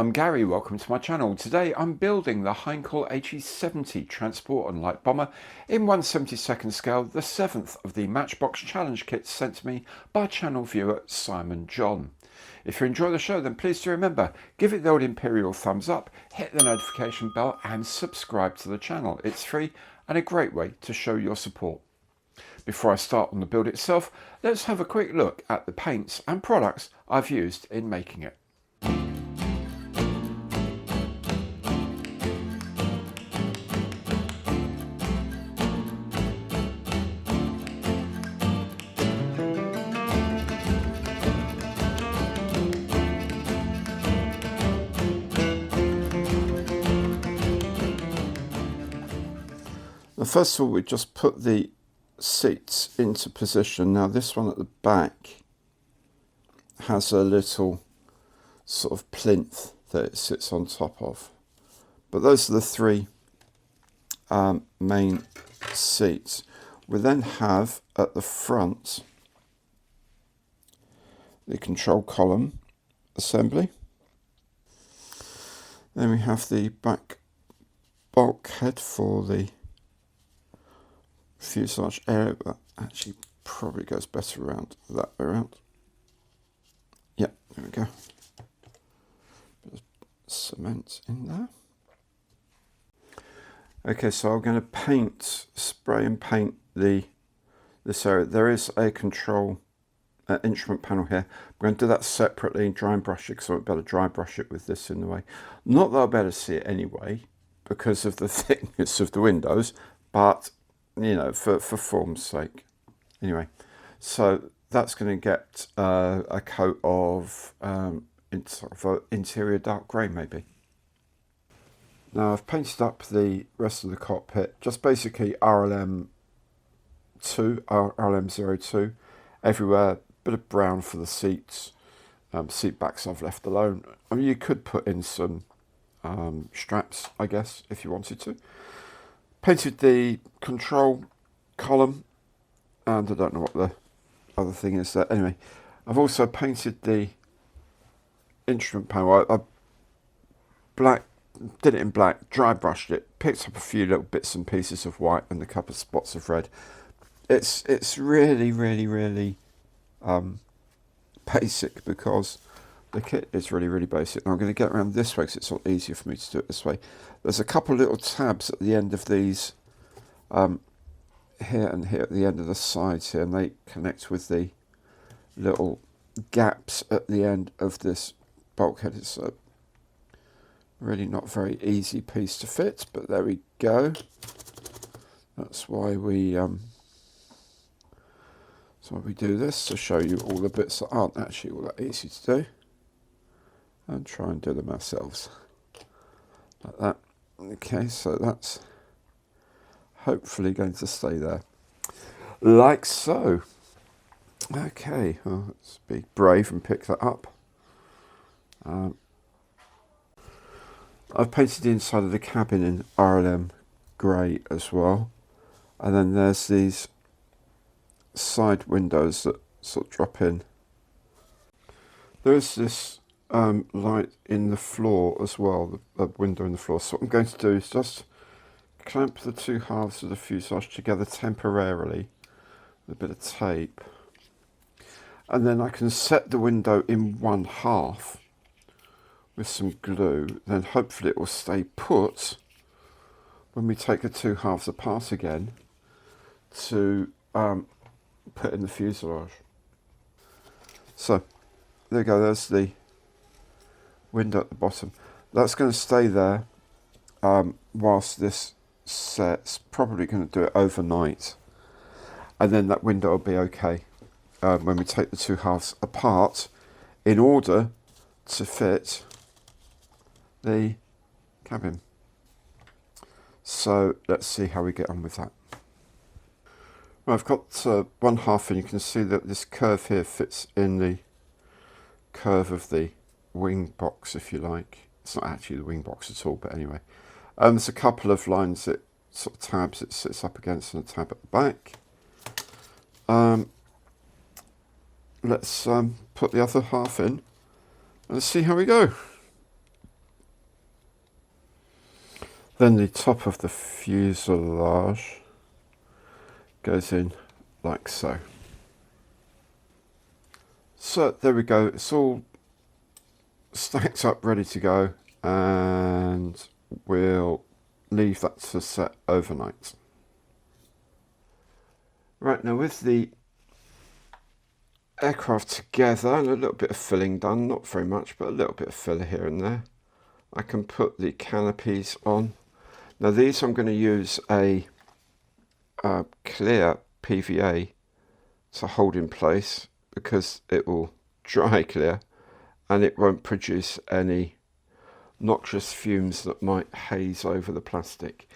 I'm Gary, welcome to my channel. Today I'm building the Heinkel He70 transport and light bomber in 1/72 scale, the 7th of the Matchbox challenge kits sent to me by channel viewer Simon John. If you enjoy the show, then please do remember, give it the old imperial thumbs up, hit the notification bell and subscribe to the channel. It's free and a great way to show your support. Before I start on the build itself, let's have a quick look at the paints and products I've used in making it. First of all, we just put the seats into position. Now this one at the back has a little sort of plinth that it sits on top of. But those are the three main seats. We then have at the front the control column assembly. Then we have the back bulkhead for the fuselage area, but actually probably goes better around that way around. Yep, there we go. Bit of cement in there. Okay, so I'm going to spray and paint this area. There is a control instrument panel here. I'm going to do that separately and dry and brush it, because I won't be able to dry brush it with this in the way. Not that I'll be able to see it anyway because of the thickness of the windows, but you know, for form's sake. Anyway, so that's going to get a coat of sort of interior dark grey maybe. Now I've painted up the rest of the cockpit, just basically RLM02, everywhere, bit of brown for the seats, seat backs I've left alone. I mean, you could put in some straps, I guess, if you wanted to. Painted the control column, and I don't know what the other thing is there. Anyway, I've also painted the instrument panel. I did it in black, dry brushed it, picked up a few little bits and pieces of white and a couple of spots of red. It's really basic, because the kit is really basic. Now I'm going to get around this way because it's a lot easier for me to do it this way. There's a couple of little tabs at the end of these, here and here at the end of the sides here, and they connect with the little gaps at the end of this bulkhead. It's a really not very easy piece to fit, but there we go. That's why we do this, to show you all the bits that aren't actually all that easy to do, and try and do them ourselves like that. Okay, so that's hopefully going to stay there like so. Okay, well, let's be brave and pick that up. I've painted the inside of the cabin in RLM grey as well, and then there's these side windows that sort of drop in. There's this light in the floor as well, the window in the floor. So what I'm going to do is just clamp the two halves of the fuselage together temporarily with a bit of tape, and then I can set the window in one half with some glue. Then hopefully it will stay put when we take the two halves apart again to put in the fuselage. So there you go, there's the window at the bottom. That's going to stay there whilst this sets. Probably going to do it overnight, and then that window will be okay when we take the two halves apart in order to fit the cabin. So let's see how we get on with that. Well, I've got one half, and you can see that this curve here fits in the curve of the wing box, if you like. It's not actually the wing box at all, but anyway. There's a couple of lines, that sort of tabs it sits up against, and a tab at the back. Let's put the other half in and see how we go. Then the top of the fuselage goes in like so. So there we go, it's all stacked up, ready to go, and we'll leave that to set overnight. Right, now with the aircraft together and a little bit of filling done, not very much, but a little bit of filler here and there, I can put the canopies on. Now these I'm going to use a clear PVA to hold in place because it will dry clear and it won't produce any noxious fumes that might haze over the plastic.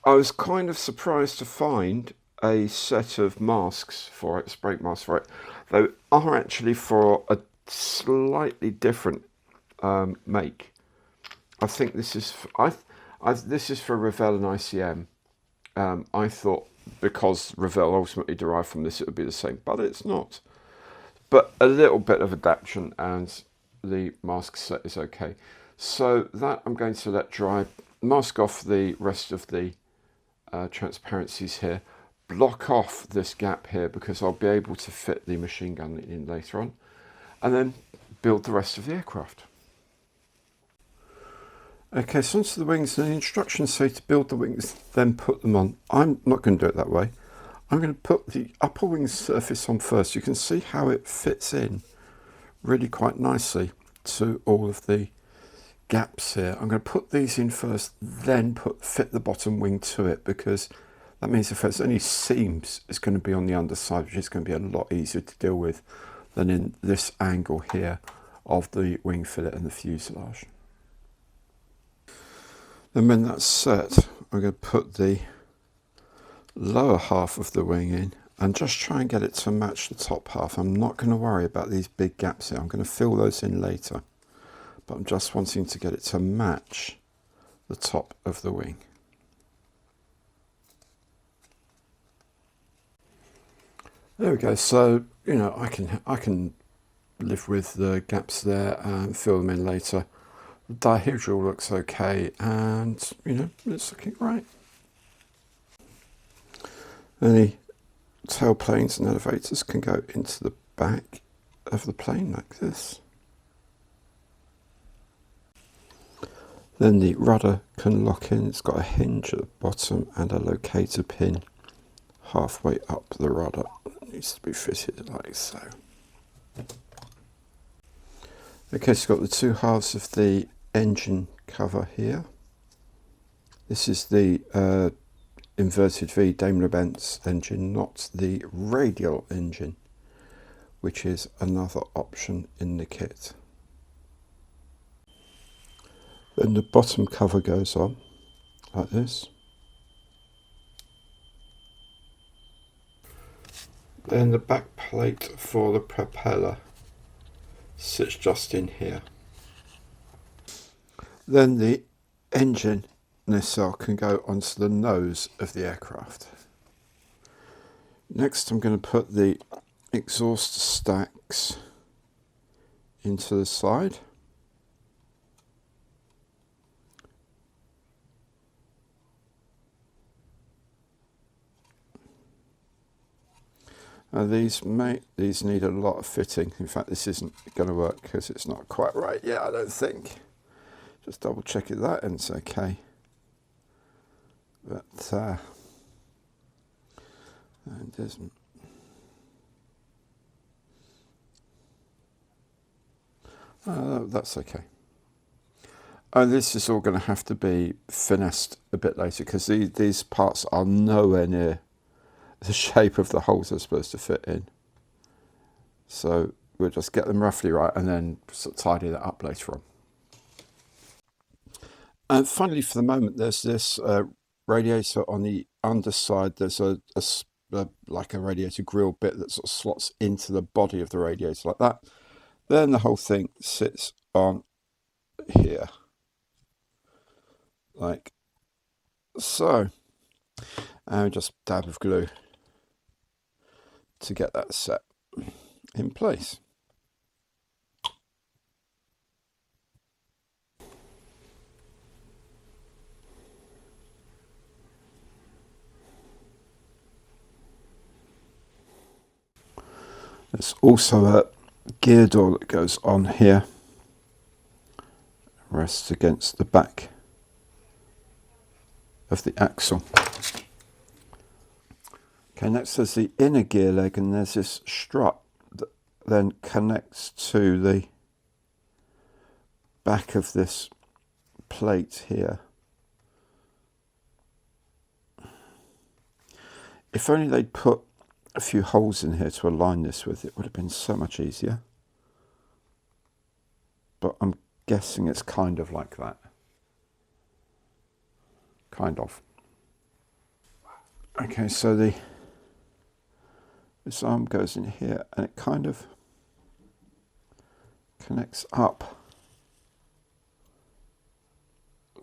I was kind of surprised to find a set of masks for it, spray masks for it. They are actually for a slightly different make. I think this is this is for Revell and ICM. I thought because Revell ultimately derived from this, it would be the same, but it's not. But a little bit of adaptation and the mask set is okay. So that I'm going to let dry, mask off the rest of the transparencies here, block off this gap here because I'll be able to fit the machine gun in later on, and then build the rest of the aircraft. Okay, so onto the wings, and the instructions say to build the wings, then put them on. I'm not going to do it that way. I'm going to put the upper wing surface on first. You can see how it fits in really quite nicely to all of the gaps here. I'm going to put these in first, then fit the bottom wing to it, because that means if there's any seams, it's going to be on the underside, which is going to be a lot easier to deal with than in this angle here of the wing fillet and the fuselage. And when that's set, I'm going to put the lower half of the wing in and just try and get it to match the top half. I'm not going to worry about these big gaps here. I'm going to fill those in later, but I'm just wanting to get it to match the top of the wing. There we go. So, you know, I can live with the gaps there and fill them in later. The dihedral looks okay, and you know, it's looking right. Any tailplanes and elevators can go into the back of the plane like this. Then the rudder can lock in. It's got a hinge at the bottom and a locator pin halfway up the rudder. It needs to be fitted like so. Okay, so it's got the two halves of the engine cover here. This is the inverted V Daimler-Benz engine, not the radial engine, which is another option in the kit. Then the bottom cover goes on like this. Then the back plate for the propeller sits just in here. Then the engine nacelle can go onto the nose of the aircraft. Next I'm going to put the exhaust stacks into the side. These need a lot of fitting. In fact, this isn't going to work because it's not quite right yet, I don't think. Just double check it that and it's okay. But it isn't. That's okay. And this is all going to have to be finessed a bit later because these parts are nowhere near the shape of the holes they're supposed to fit in. So we'll just get them roughly right and then sort of tidy that up later on. And finally, for the moment, there's this radiator on the underside. There's like a radiator grill bit that sort of slots into the body of the radiator like that. Then the whole thing sits on here, like so. And just a dab of glue to get that set in place. There's also a gear door that goes on here, rests against the back of the axle. Okay, next there's the inner gear leg, and there's this strut that then connects to the back of this plate here. If only they'd put a few holes in here to align this with, it would have been so much easier. But I'm guessing it's kind of like that. Kind of. Okay, so this arm goes in here and it kind of connects up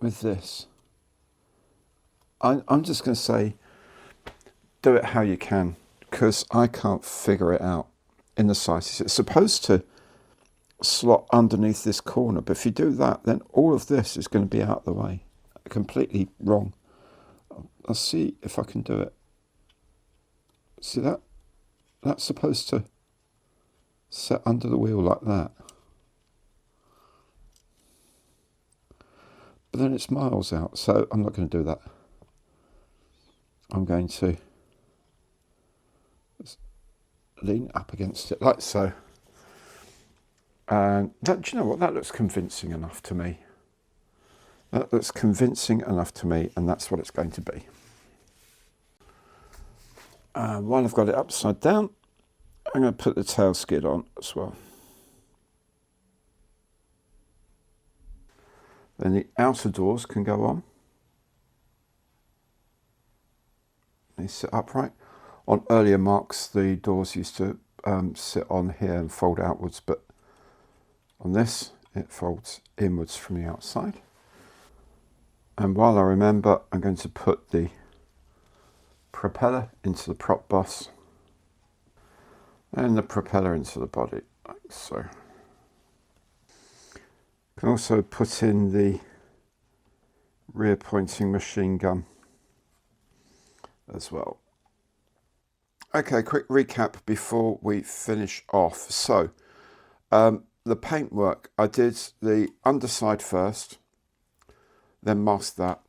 with this. I'm just going to say, do it how you can, because I can't figure it out in the sizes. It's supposed to slot underneath this corner, but if you do that, then all of this is going to be out of the way. Completely wrong. I'll see if I can do it. See that? That's supposed to set under the wheel like that. But then it's miles out, so I'm not going to do that. I'm going to lean up against it like so. And that, do you know what? That looks convincing enough to me. That looks convincing enough to me, and that's what it's going to be. While I've got it upside down, I'm going to put the tail skid on as well. Then the outer doors can go on. They sit upright. On earlier marks, the doors used to sit on here and fold outwards, but on this, it folds inwards from the outside. And while I remember, I'm going to put the propeller into the prop boss and the propeller into the body, like so. Can also put in the rear pointing machine gun as well. Okay, quick recap before we finish off. So, the paintwork, I did the underside first, then masked that.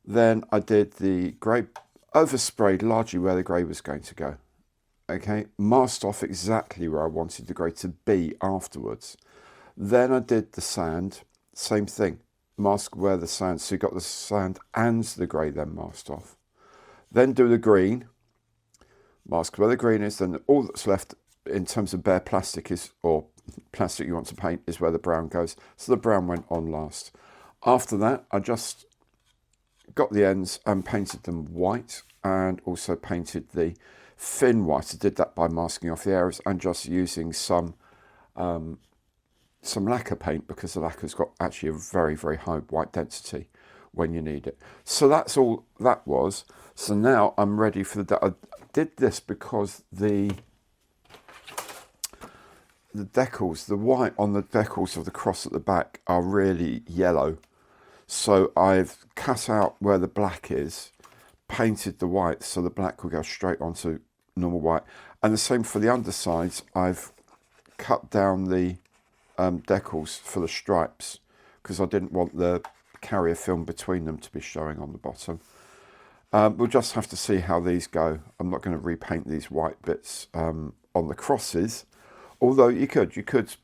Then I did the grey, oversprayed largely where the grey was going to go. Okay, masked off exactly where I wanted the grey to be afterwards. Then I did the sand, same thing, mask where the sand, so you got the sand and the grey then masked off. Then do the green, mask where the green is, then all that's left in terms of bare plastic is, or plastic you want to paint, is where the brown goes. So the brown went on last. After that, I just got the ends and painted them white, and also painted the fin white. I did that by masking off the areas and just using some lacquer paint, because the lacquer's got actually a very, very high white density when you need it. So that's all that was. So now I'm ready for the... I did this because the decals, the white on the decals of the cross at the back are really yellow. So I've cut out where the black is, painted the white so the black will go straight onto normal white. And the same for the undersides. I've cut down the decals for the stripes because I didn't want the carrier film between them to be showing on the bottom. We'll just have to see how these go. I'm not going to repaint these white bits on the crosses, although you could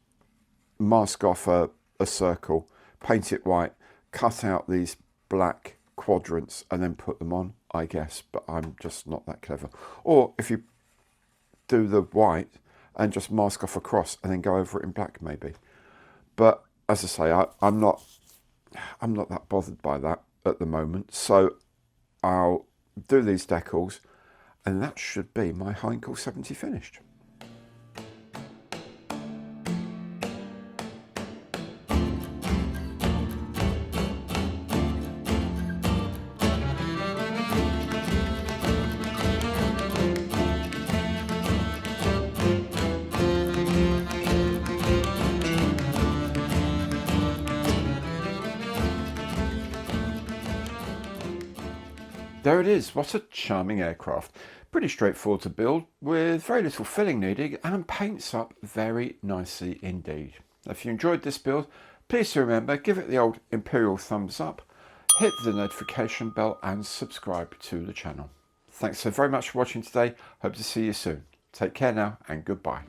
mask off a circle, paint it white, cut out these black quadrants and then put them on, I guess, but I'm just not that clever. Or if you do the white and just mask off a cross and then go over it in black maybe. But as I say, I'm not that bothered by that at the moment. So I'll do these decals and that should be my Heinkel 70 finished. There it is. What a charming aircraft. Pretty straightforward to build with very little filling needed and paints up very nicely indeed. If you enjoyed this build, please do remember, give it the old Imperial thumbs up, hit the notification bell and subscribe to the channel. Thanks so very much for watching today. Hope to see you soon. Take care now and goodbye.